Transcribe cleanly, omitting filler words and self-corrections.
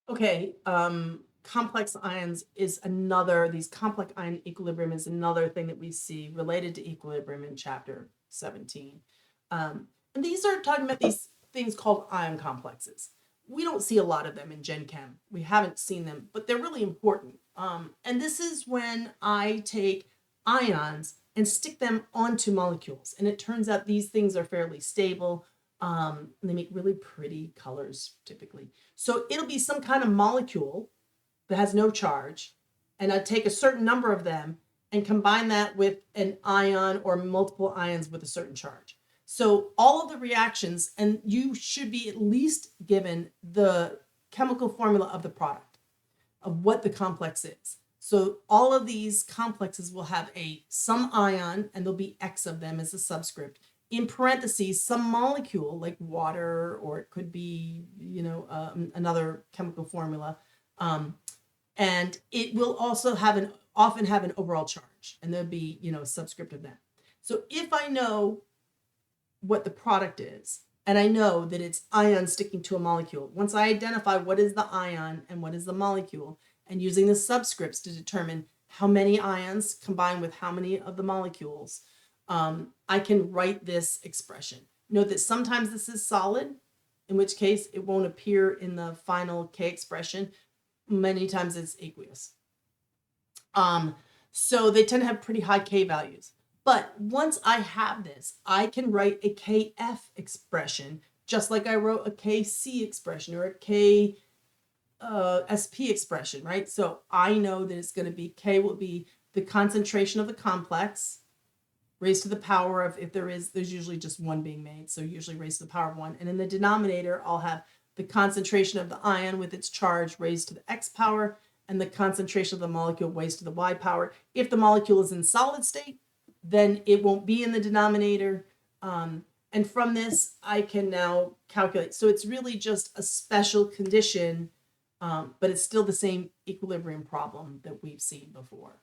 Okay, complex ions is another, these complex ion equilibrium is another thing that we see related to equilibrium in chapter 17. And these are talking about these things called ion complexes. We don't see a lot of them in Gen Chem. We haven't seen them, but they're really important. And this is when I take ions and stick them onto molecules. And it turns out these things are fairly stable. And they make really pretty colors typically. So it'll be some kind of molecule that has no charge, and I'd take a certain number of them and combine that with an ion or multiple ions with a certain charge. So all of the reactions, and you should be at least given the chemical formula of the product, of what the complex is. So all of these complexes will have a some ion, and there'll be X of them as a subscript. In parentheses, some molecule like water, or it could be, another chemical formula. And it will also often have an overall charge, and there'll be, a subscript of that. So if I know what the product is, and I know that it's ion sticking to a molecule, once I identify what is the ion and what is the molecule, and using the subscripts to determine how many ions combine with how many of the molecules, I can write this expression. Note that sometimes this is solid, in which case it won't appear in the final K expression. Many times it's aqueous. So they tend to have pretty high K values. But once I have this, I can write a Kf expression, just like I wrote a Kc expression or a K SP expression, right? So I know that it's going to be, K will be the concentration of the complex raised to the power of, if there's usually just one being made, so usually raised to the power of one. And in the denominator, I'll have the concentration of the ion with its charge raised to the X power, and the concentration of the molecule raised to the Y power. If the molecule is in solid state, then it won't be in the denominator. And from this, I can now calculate. So it's really just a special condition, but it's still the same equilibrium problem that we've seen before.